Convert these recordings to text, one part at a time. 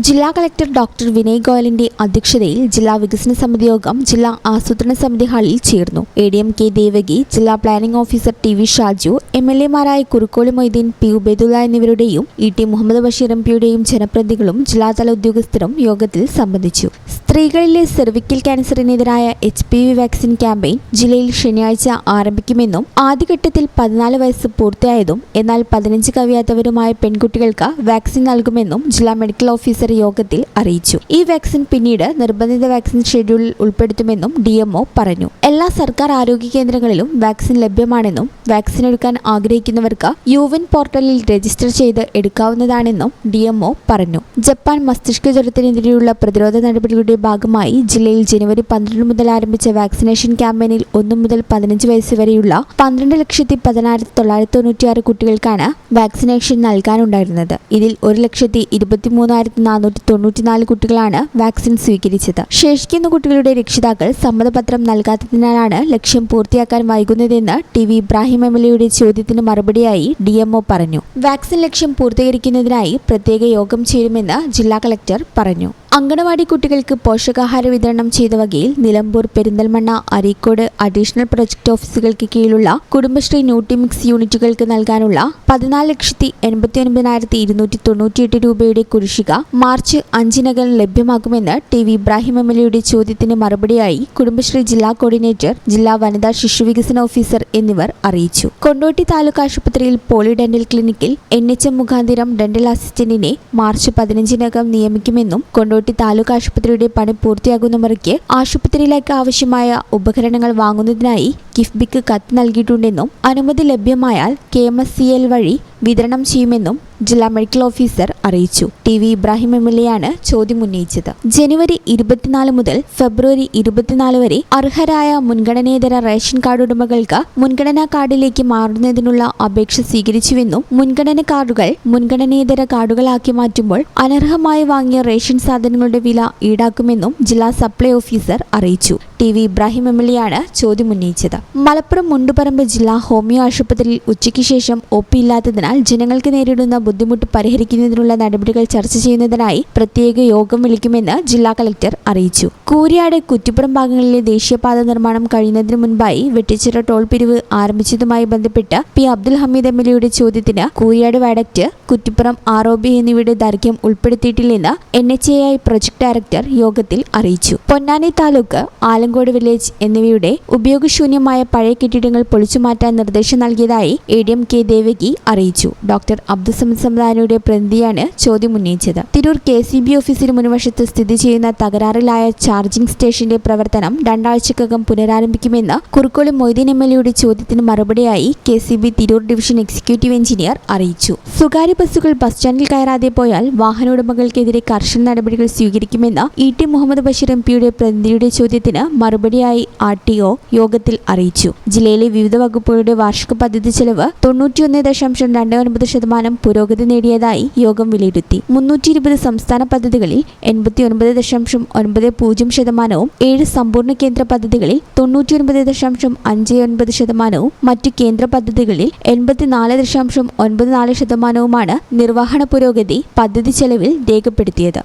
ജില്ലാ collector doctor Vinay ഗോയലിന്റെ അധ്യക്ഷതയിൽ ജില്ലാ വികസന സമിതി യോഗം ജില്ലാ ആസൂത്രണ സമിതി ഹാളിൽ ചേർന്നു. ADM കെ ദേവകി, ജില്ലാ പ്ലാനിംഗ് ഓഫീസർ TV ഷാജു, MLA-മാരായ കുറുക്കോളി മൊയ്തീൻ, P ഉബൈദുള്ള എന്നിവരുടെയും ET മുഹമ്മദ് ബഷീർ MPയുടെയും ജനപ്രതിനിധികളും ജില്ലാതല ഉദ്യോഗസ്ഥരും യോഗത്തിൽ സംബന്ധിച്ചു. സ്ത്രീകളിലെ സെർവിക്കൽ ക്യാൻസറിനെതിരായ HPV വാക്സിൻ ക്യാമ്പയിൻ ജില്ലയിൽ ശനിയാഴ്ച ആരംഭിക്കുമെന്നും ആദ്യഘട്ടത്തിൽ 14 വയസ്സ് പൂർത്തിയായതും എന്നാൽ 15 കവിയാത്തവരുമായ പെൺകുട്ടികൾക്ക് വാക്സിൻ നൽകുമെന്നും ജില്ലാ മെഡിക്കൽ ഓഫീസർ യോഗത്തിൽ അറിയിച്ചു. ഈ വാക്സിൻ പിന്നീട് നിർബന്ധിത വാക്സിൻ ഷെഡ്യൂളിൽ ഉൾപ്പെടുത്തുമെന്നും DMO പറഞ്ഞു. എല്ലാ സർക്കാർ ആരോഗ്യ കേന്ദ്രങ്ങളിലും വാക്സിൻ ലഭ്യമാണെന്നും വാക്സിൻ എടുക്കാൻ ആഗ്രഹിക്കുന്നവർക്ക് UN പോർട്ടലിൽ രജിസ്റ്റർ ചെയ്ത് എടുക്കാവുന്നതാണെന്നും DMO പറഞ്ഞു. ജപ്പാൻ മസ്തിഷ്ക ജ്വരത്തിനെതിരെയുള്ള പ്രതിരോധ നടപടികളുടെ ഭാഗമായി ജില്ലയിൽ ജനുവരി 12 മുതൽ ആരംഭിച്ച വാക്സിനേഷൻ ക്യാമ്പയിനിൽ 1 മുതൽ 15 വയസ്സ് വരെയുള്ള 12,10,996 കുട്ടികൾക്കാണ് വാക്സിനേഷൻ നൽകാനുണ്ടായിരുന്നത്. ഇതിൽ 1,23,494 കുട്ടികളാണ് വാക്സിൻ സ്വീകരിച്ചത്. ശേഷിക്കുന്ന കുട്ടികളുടെ രക്ഷിതാക്കൾ സമ്മതപത്രം നൽകാത്തതിനാലാണ് ലക്ഷ്യം പൂർത്തിയാക്കാൻ വൈകുന്നതെന്ന് TV ഇബ്രാഹിം MLA-യുടെ ചോദ്യത്തിന് മറുപടിയായി DMO പറഞ്ഞു. വാക്സിൻ ലക്ഷ്യം പൂർത്തീകരിക്കുന്നതിനായി പ്രത്യേക യോഗം ചേരുമെന്ന് ജില്ലാ കളക്ടർ പറഞ്ഞു. അങ്കണവാടി കുട്ടികൾക്ക് പോഷകാഹാര വിതരണം ചെയ്ത വകയിൽ നിലമ്പൂർ, പെരിന്തൽമണ്ണ, അരീക്കോട് അഡീഷണൽ പ്രൊജക്ട് ഓഫീസുകൾക്ക് കീഴിലുള്ള കുടുംബശ്രീ ന്യൂട്രിമിക്സ് യൂണിറ്റുകൾക്ക് നൽകാനുള്ള 14,89,298 രൂപയുടെ കുടിശ്ശിക മാർച്ച് 5-നകം ലഭ്യമാക്കുമെന്ന് TV ഇബ്രാഹിം MLA-യുടെ ചോദ്യത്തിന് മറുപടിയായി കുടുംബശ്രീ ജില്ലാ കോർഡിനേറ്റർ, ജില്ലാ വനിതാ ശിശുവികസന ഓഫീസർ എന്നിവർ അറിയിച്ചു. കൊണ്ടോട്ടി താലൂക്ക് ആശുപത്രിയിൽ പോളി ഡെന്റൽ ക്ലിനിക്കിൽ NHM മുഖാന്തിരം ഡെന്റൽ അസിസ്റ്റന്റിനെ മാർച്ച് 15-നകം നിയമിക്കുമെന്നും കൊണ്ടോട്ടി താലൂക്ക് ആശുപത്രിയുടെ പണി പൂർത്തിയാകുന്ന മുറയ്ക്ക് ആശുപത്രിയിലേക്ക് ആവശ്യമായ ഉപകരണങ്ങൾ വാങ്ങുന്നതിനായി കിഫ്ബിക്ക് കത്ത് നൽകിയിട്ടുണ്ടെന്നും അനുമതി ലഭ്യമായാൽ KMSCL വഴി വിതരണം ചെയ്യുമെന്നും ജില്ലാ മെഡിക്കൽ ഓഫീസർ അറിയിച്ചു. TV ഇബ്രാഹിം MLA-യാണ് ചോദ്യം ഉന്നയിച്ചത്. ജനുവരി 24 മുതൽ ഫെബ്രുവരി 24 വരെ അർഹരായ മുൻഗണനേതര റേഷൻ കാർഡ് ഉടമകൾക്ക് മുൻഗണനാ കാർഡിലേക്ക് മാറുന്നതിനുള്ള അപേക്ഷ സ്വീകരിച്ചുവെന്നും മുൻഗണന കാർഡുകൾ മുൻഗണനേതര കാർഡുകളാക്കി മാറ്റുമ്പോൾ അനർഹമായി വാങ്ങിയ റേഷൻ സാധനങ്ങളുടെ വില ഈടാക്കുമെന്നും ജില്ലാ സപ്ലൈ ഓഫീസർ അറിയിച്ചു. TV ഇബ്രാഹിം MLA-യാണ് ചോദ്യം ഉന്നയിച്ചത്. മലപ്പുറം മുണ്ടുപറമ്പ് ജില്ലാ ഹോമിയോ ആശുപത്രിയിൽ ഉച്ചയ്ക്ക് ശേഷം OP ഇല്ലാത്തതിനാൽ ജനങ്ങൾക്ക് നേരിടുന്ന ബുദ്ധിമുട്ട് പരിഹരിക്കുന്നതിനുള്ള നടപടികൾ ചർച്ച ചെയ്യുന്നതിനായി പ്രത്യേക യോഗം വിളിക്കുമെന്ന് ജില്ലാ കളക്ടർ അറിയിച്ചു. കൂരിയാട്, കുറ്റിപ്പുറം ഭാഗങ്ങളിലെ ദേശീയപാത നിർമ്മാണം കഴിയുന്നതിന് മുൻപായി വെട്ടിച്ചിറ ടോൾ പിരിവ് ആരംഭിച്ചതുമായി ബന്ധപ്പെട്ട് P അബ്ദുൽ ഹമീദ് MLA-യുടെ ചോദ്യത്തിന് കൂരിയാട് വയഡക്റ്റ്, കുറ്റിപ്പുറം ROB എന്നിവയുടെ ദൈർഘ്യം ഉൾപ്പെടുത്തിയിട്ടില്ലെന്ന് NHAI പ്രൊജക്ട് ഡയറക്ടർ യോഗത്തിൽ അറിയിച്ചു. പൊന്നാനി താലൂക്ക്, ആലങ്കോട് വില്ലേജ് എന്നിവയുടെ ഉപയോഗശൂന്യമായ പഴയ കെട്ടിടങ്ങൾ പൊളിച്ചുമാറ്റാൻ നിർദ്ദേശം നൽകിയതായി ADM കെ ദേവകി അറിയിച്ചു. ഡോക്ടർ അബ്ദുസമദ് സമദാനിയുടെ പ്രതിനിധിയാണ് ചോദ്യം ഉന്നയിച്ചത്. തിരൂർ KCB ഓഫീസിന് മുൻവശത്ത് സ്ഥിതി ചെയ്യുന്ന തകരാറിലായ ചാർജിംഗ് സ്റ്റേഷന്റെ പ്രവർത്തനം 2 ആഴ്ചക്കകം പുനരാരംഭിക്കുമെന്ന് കുറുക്കോളി മൊയ്തീൻ MLA-യുടെ ചോദ്യത്തിന് മറുപടിയായി KCB Tirur division executive engineer അറിയിച്ചു. സ്വകാര്യ ബസ്സുകൾ ബസ് സ്റ്റാൻഡിൽ കയറാതെ പോയാൽ വാഹന ഉടമകൾക്കെതിരെ കർശന നടപടികൾ സ്വീകരിക്കുമെന്ന് ET മുഹമ്മദ് ബഷീർ MPയുടെ പ്രതിനിധിയുടെ ചോദ്യത്തിന് മറുപടിയായി RTO യോഗത്തിൽ അറിയിച്ചു. ജില്ലയിലെ വിവിധ വകുപ്പുകളുടെ വാർഷിക പദ്ധതി ചെലവ് 91.29% പുരോഗതി നേടിയതായി യോഗം വിലയിരുത്തി. 320 സംസ്ഥാന പദ്ധതികളിൽ 89.90%, 7 സമ്പൂർണ്ണ കേന്ദ്ര പദ്ധതികളിൽ 99.59%, മറ്റു കേന്ദ്ര പദ്ധതികളിൽ 84.94%മാണ് നിർവഹണ പുരോഗതി പദ്ധതി ചെലവിൽ രേഖപ്പെടുത്തിയത്.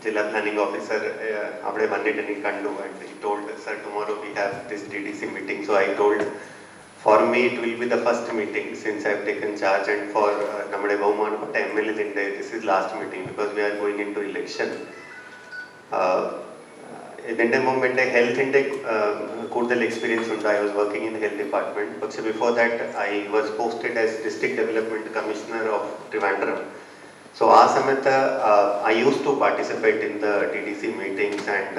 Jilla planning officer avade vannittu ni kandu and he told, sir, tomorrow we have this DDC meeting. So I told, for me it will be the first meeting since I have taken charge, and for nammade Bahumanapetta MLA inde this is last meeting because we are going into election. Idinte moment health inde kudal experience undu. I was working in the health department, but before that I was posted as district development commissioner of Trivandrum. So I used to participate in the DDC meetings and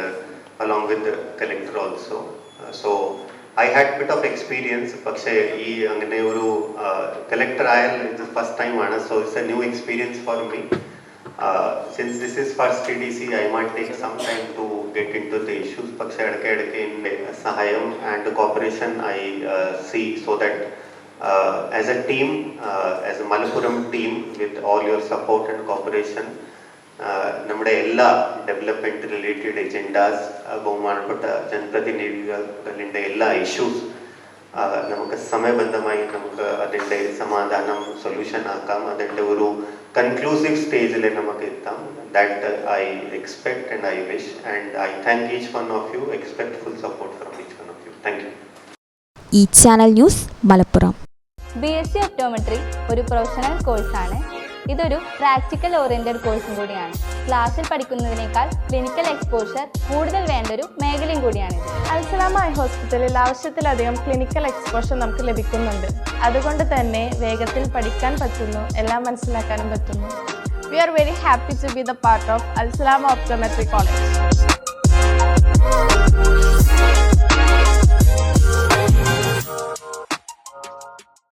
along with the collector also. So I had bit of experience. Pakshe ee angane oru collector ayal is the first time ana, so it's a new experience for me. Since this is first DDC, I might take some time to get into the issues. Pakshe adake in sahayam and cooperation I see, so that as a team, as a Malappuram team, with all your support and cooperation, നമ്മുടെ എല്ലാ development related എജൻഡാസ് ബഹുമാനപ്പെട്ട ജനപ്രതിനിധികളുടെ എല്ലാ issues നമുക്ക് സമയബന്ധമായി നമുക്ക് അതിൻ്റെ സമാധാനം solution ആക്കാം, അതിൻ്റെ ഒരു കൺക്ലൂസീവ് സ്റ്റേജിൽ നമുക്ക് എത്താം. That I expect and I wish and I thank each one of you, expect full support from each one of you. Thank you. ഈ channel news Malappuram. BSc optometry ഒരു പ്രൊഫഷണൽ കോഴ്സാണ്. ഇതൊരു പ്രാക്ടിക്കൽ ഓറിയന്റഡ് കോഴ്സും കൂടിയാണ്. ക്ലാസ്സിൽ പഠിക്കുന്നതിനേക്കാൾ ക്ലിനിക്കൽ എക്സ്പോഷർ കൂടുതൽ വേണ്ടൊരു മേഖലയും കൂടിയാണ്. അൽസലാമ ഐ ഹോസ്പിറ്റലിൽ ആവശ്യത്തിലധികം ക്ലിനിക്കൽ എക്സ്പോഷർ നമുക്ക് ലഭിക്കുന്നുണ്ട്. അതുകൊണ്ട് തന്നെ വേഗത്തിൽ പഠിക്കാൻ പറ്റുന്നു, എല്ലാം മനസ്സിലാക്കാനും പറ്റുന്നു. We are very happy to be the part of Al Salama Optometry College.